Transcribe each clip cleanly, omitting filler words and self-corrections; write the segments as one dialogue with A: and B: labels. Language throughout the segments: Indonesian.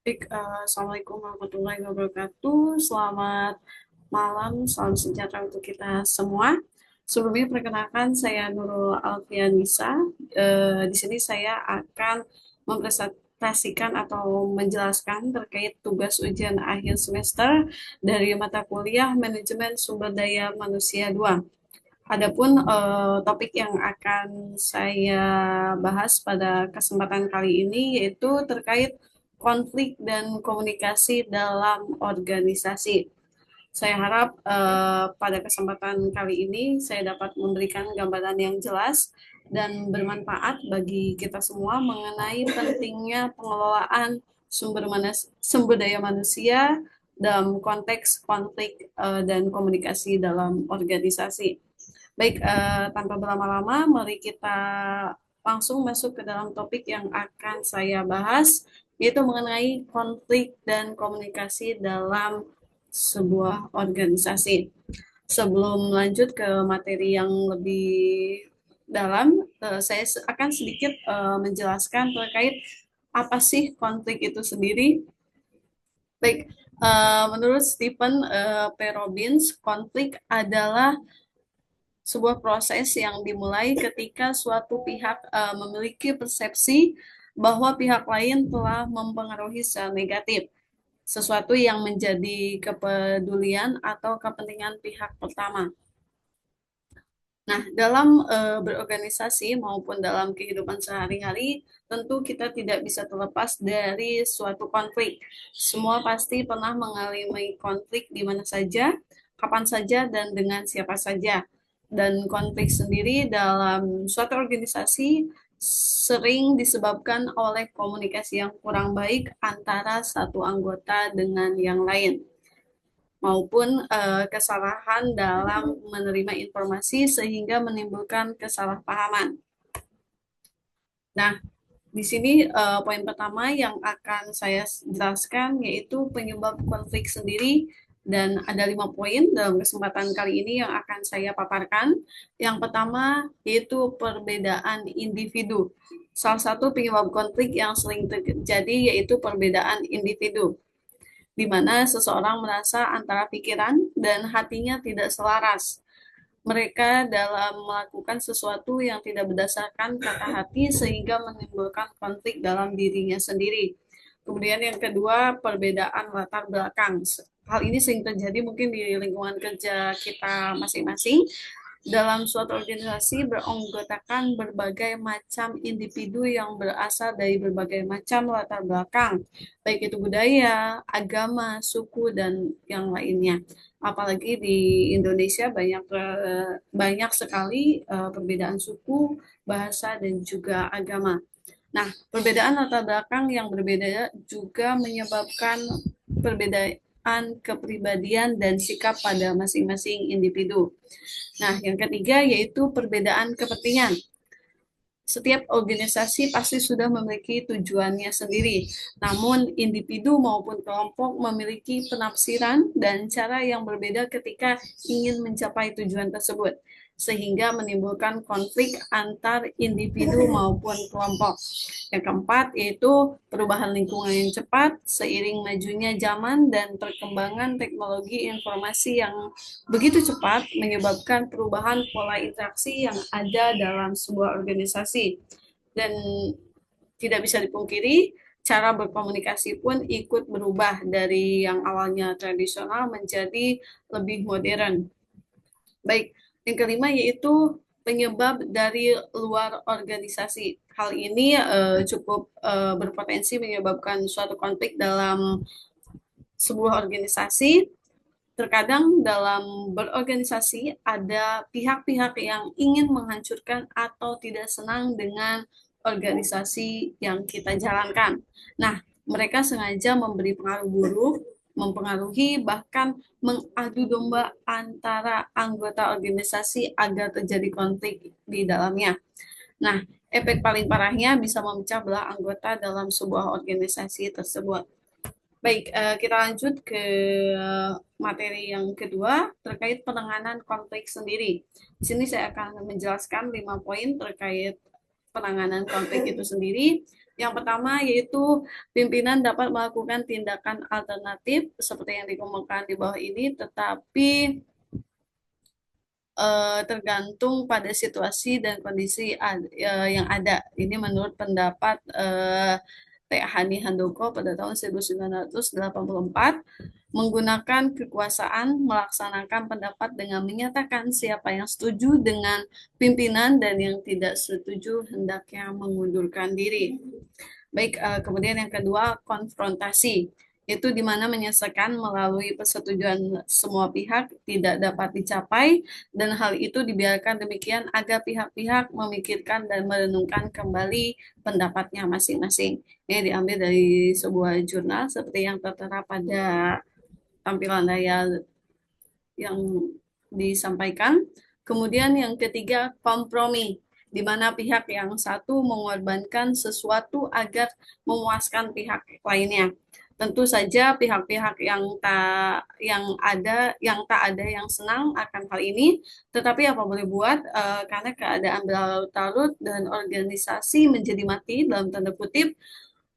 A: Assalamualaikum warahmatullahi wabarakatuh. Selamat malam, salam sejahtera untuk kita semua. Sebelumnya perkenalkan saya Nurul Alfianisa. Di sini saya akan mempresentasikan atau menjelaskan terkait tugas ujian akhir semester dari mata kuliah Manajemen Sumber Daya Manusia 2. Adapun topik yang akan saya bahas pada kesempatan kali ini yaitu terkait konflik dan komunikasi dalam organisasi. Saya harap pada kesempatan kali ini saya dapat memberikan gambaran yang jelas dan bermanfaat bagi kita semua mengenai pentingnya pengelolaan sumber daya manusia dalam konteks konflik dan komunikasi dalam organisasi. Baik, tanpa berlama-lama, mari kita langsung masuk ke dalam topik yang akan saya bahas, yaitu mengenai konflik dan komunikasi dalam sebuah organisasi. Sebelum lanjut ke materi yang lebih dalam, saya akan sedikit menjelaskan terkait apa sih konflik itu sendiri. Baik, menurut Stephen P. Robbins, konflik adalah sebuah proses yang dimulai ketika suatu pihak memiliki persepsi bahwa pihak lain telah mempengaruhi secara negatif sesuatu yang menjadi kepedulian atau kepentingan pihak pertama. Nah, dalam berorganisasi maupun dalam kehidupan sehari-hari, tentu kita tidak bisa terlepas dari suatu konflik. Semua pasti pernah mengalami konflik di mana saja, kapan saja, dan dengan siapa saja. Dan konflik sendiri dalam suatu organisasi sering disebabkan oleh komunikasi yang kurang baik antara satu anggota dengan yang lain maupun kesalahan dalam menerima informasi sehingga menimbulkan kesalahpahaman. Nah, di sini poin pertama yang akan saya jelaskan yaitu penyebab konflik sendiri dan ada 5 poin dalam kesempatan kali ini yang akan saya paparkan. Yang pertama yaitu perbedaan individu. Salah satu penyebab konflik yang sering terjadi yaitu perbedaan individu, di mana seseorang merasa antara pikiran dan hatinya tidak selaras. Mereka dalam melakukan sesuatu yang tidak berdasarkan kata hati sehingga menimbulkan konflik dalam dirinya sendiri. Kemudian yang kedua, perbedaan latar belakang. Hal ini sering terjadi mungkin di lingkungan kerja kita masing-masing. Dalam suatu organisasi beranggotakan berbagai macam individu yang berasal dari berbagai macam latar belakang, baik itu budaya, agama, suku, dan yang lainnya. Apalagi di Indonesia banyak sekali perbedaan suku, bahasa, dan juga agama. Nah, perbedaan latar belakang yang berbeda juga menyebabkan perbedaan kepribadian dan sikap pada masing-masing individu. Nah, yang ketiga yaitu perbedaan kepentingan. Setiap organisasi pasti sudah memiliki tujuannya sendiri, namun individu maupun kelompok memiliki penafsiran dan cara yang berbeda ketika ingin mencapai tujuan tersebut, sehingga menimbulkan konflik antar individu maupun kelompok. Yang keempat yaitu perubahan lingkungan yang cepat seiring majunya zaman dan perkembangan teknologi informasi yang begitu cepat menyebabkan perubahan pola interaksi yang ada dalam sebuah organisasi. Dan tidak bisa dipungkiri, cara berkomunikasi pun ikut berubah dari yang awalnya tradisional menjadi lebih modern. Baik, yang kelima yaitu penyebab dari luar organisasi. Hal ini cukup berpotensi menyebabkan suatu konflik dalam sebuah organisasi. Terkadang dalam berorganisasi ada pihak-pihak yang ingin menghancurkan atau tidak senang dengan organisasi yang kita jalankan. Nah, mereka sengaja memberi pengaruh buruk, mempengaruhi, bahkan mengadu domba antara anggota organisasi agar terjadi konflik di dalamnya. Nah, efek paling parahnya bisa memecah belah anggota dalam sebuah organisasi tersebut. Baik, kita lanjut ke materi yang kedua terkait penanganan konflik sendiri. Di sini saya akan menjelaskan 5 poin terkait penanganan konflik itu sendiri. Yang pertama yaitu pimpinan dapat melakukan tindakan alternatif seperti yang dikemukakan di bawah ini, tetapi tergantung pada situasi dan kondisi yang ada. Ini menurut pendapat T. Hani Handoko pada tahun 1984, menggunakan kekuasaan melaksanakan pendapat dengan menyatakan siapa yang setuju dengan pimpinan dan yang tidak setuju hendaknya mengundurkan diri. Baik, kemudian yang kedua, konfrontasi. Itu di mana menyelesaikan melalui persetujuan semua pihak tidak dapat dicapai, dan hal itu dibiarkan demikian agar pihak-pihak memikirkan dan merenungkan kembali pendapatnya masing-masing. Ini diambil dari sebuah jurnal seperti yang tertera pada tampilan layar yang disampaikan. Kemudian yang ketiga, kompromi, di mana pihak yang satu mengorbankan sesuatu agar memuaskan pihak lainnya. Tentu saja pihak-pihak yang tak ada yang senang akan hal ini, tetapi apa boleh buat, karena keadaan berlarut-larut dan organisasi menjadi mati dalam tanda kutip,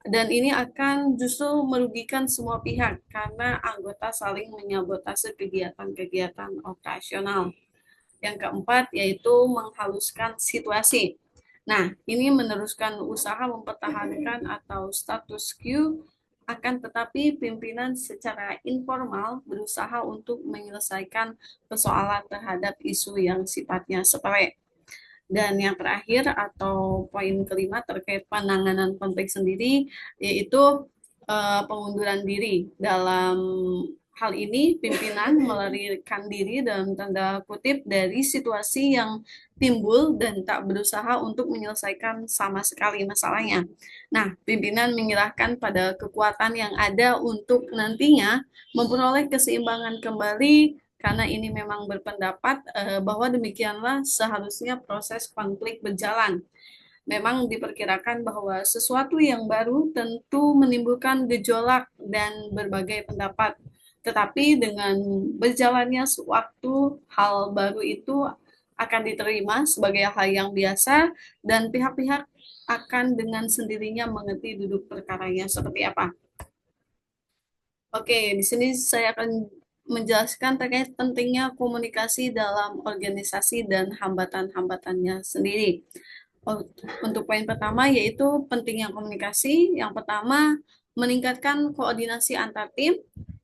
A: dan ini akan justru merugikan semua pihak karena anggota saling menyabotase kegiatan-kegiatan operasional. Yang keempat yaitu menghaluskan situasi. Nah, ini meneruskan usaha mempertahankan atau status quo, akan tetapi pimpinan secara informal berusaha untuk menyelesaikan persoalan terhadap isu yang sifatnya sepele. Dan yang terakhir atau poin kelima terkait penanganan konflik sendiri, yaitu pengunduran diri. Dalam hal ini, pimpinan melarikan diri dalam tanda kutip dari situasi yang timbul dan tak berusaha untuk menyelesaikan sama sekali masalahnya. Nah, pimpinan menyerahkan pada kekuatan yang ada untuk nantinya memperoleh keseimbangan kembali, karena ini memang berpendapat bahwa demikianlah seharusnya proses konflik berjalan. Memang diperkirakan bahwa sesuatu yang baru tentu menimbulkan gejolak dan berbagai pendapat. Tetapi dengan berjalannya waktu, hal baru itu akan diterima sebagai hal yang biasa dan pihak-pihak akan dengan sendirinya mengerti duduk perkaranya seperti apa. Oke, di sini saya akan menjelaskan terkait pentingnya komunikasi dalam organisasi dan hambatan-hambatannya sendiri. Untuk poin pertama yaitu pentingnya komunikasi. Yang pertama, meningkatkan koordinasi antar tim.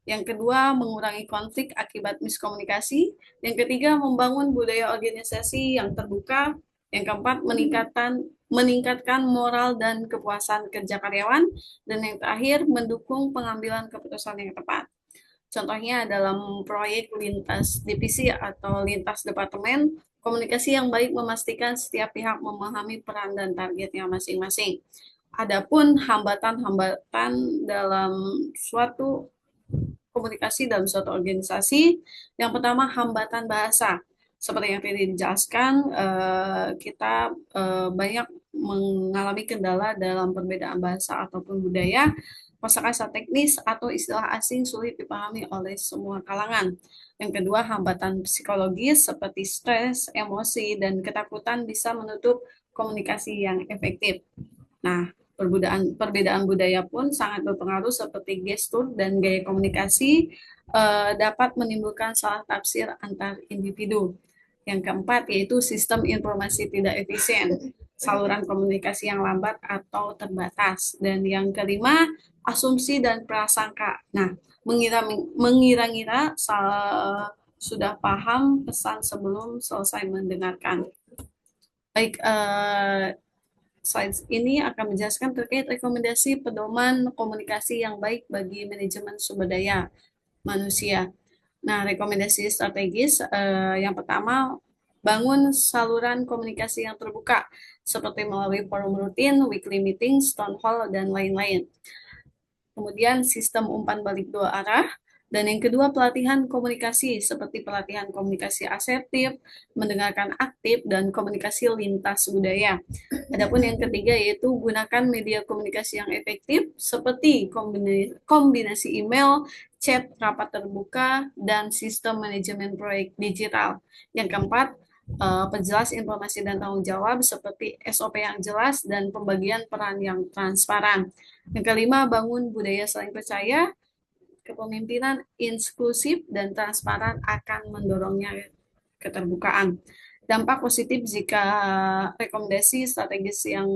A: Yang kedua, mengurangi konflik akibat miskomunikasi. Yang ketiga, membangun budaya organisasi yang terbuka. Yang keempat, meningkatkan moral dan kepuasan kerja karyawan. Dan yang terakhir, mendukung pengambilan keputusan yang tepat. Contohnya dalam proyek lintas divisi atau lintas departemen, komunikasi yang baik memastikan setiap pihak memahami peran dan targetnya masing-masing. Adapun hambatan-hambatan dalam suatu komunikasi dalam suatu organisasi, yang pertama hambatan bahasa. Seperti yang tadi dijelaskan, kita banyak mengalami kendala dalam perbedaan bahasa ataupun budaya, kosakata teknis atau istilah asing sulit dipahami oleh semua kalangan. Yang kedua, hambatan psikologis seperti stres, emosi, dan ketakutan bisa menutup komunikasi yang efektif. Nah, perbedaan budaya pun sangat berpengaruh seperti gestur dan gaya komunikasi dapat menimbulkan salah tafsir antar individu. Yang keempat yaitu sistem informasi tidak efisien, saluran komunikasi yang lambat atau terbatas. Dan yang kelima, asumsi dan prasangka. Nah, mengira-ngira sudah paham pesan sebelum selesai mendengarkan. Baik, slides ini akan menjelaskan terkait rekomendasi pedoman komunikasi yang baik bagi manajemen sumber daya manusia. Nah, rekomendasi strategis yang pertama, bangun saluran komunikasi yang terbuka seperti melalui forum rutin, weekly meeting, town hall, dan lain-lain. Kemudian sistem umpan balik dua arah. Dan yang kedua, pelatihan komunikasi seperti pelatihan komunikasi asertif, mendengarkan aktif, dan komunikasi lintas budaya. Adapun yang ketiga yaitu gunakan media komunikasi yang efektif seperti kombinasi email, chat, rapat terbuka, dan sistem manajemen proyek digital. Yang keempat, penjelas informasi dan tanggung jawab seperti SOP yang jelas dan pembagian peran yang transparan. Yang kelima, bangun budaya saling percaya. Kepemimpinan inklusif dan transparan akan mendorongnya keterbukaan. Dampak positif jika rekomendasi strategis yang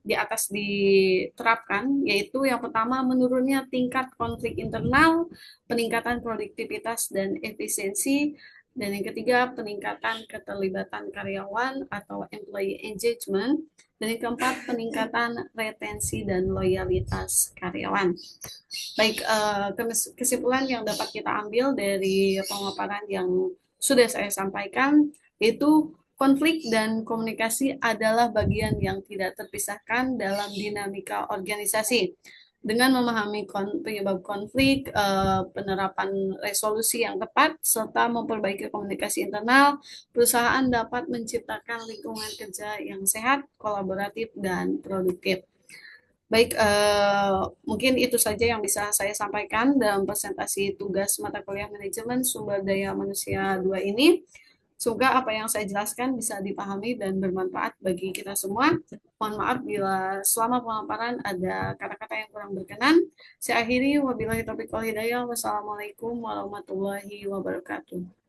A: di atas diterapkan, yaitu yang pertama menurunnya tingkat konflik internal, peningkatan produktivitas dan efisiensi, dan yang ketiga peningkatan keterlibatan karyawan atau employee engagement, dan yang keempat peningkatan retensi dan loyalitas karyawan. Baik, kesimpulan yang dapat kita ambil dari pemaparan yang sudah saya sampaikan, yaitu konflik dan komunikasi adalah bagian yang tidak terpisahkan dalam dinamika organisasi. Dengan memahami penyebab konflik, penerapan resolusi yang tepat, serta memperbaiki komunikasi internal, perusahaan dapat menciptakan lingkungan kerja yang sehat, kolaboratif, dan produktif. Baik, mungkin itu saja yang bisa saya sampaikan dalam presentasi tugas mata kuliah manajemen sumber daya manusia 2 ini. Semoga apa yang saya jelaskan bisa dipahami dan bermanfaat bagi kita semua. Mohon maaf bila selama pemaparan ada kata-kata yang kurang berkenan. Saya akhiri, wabillahi taufiq wal hidayah. Wassalamualaikum warahmatullahi wabarakatuh.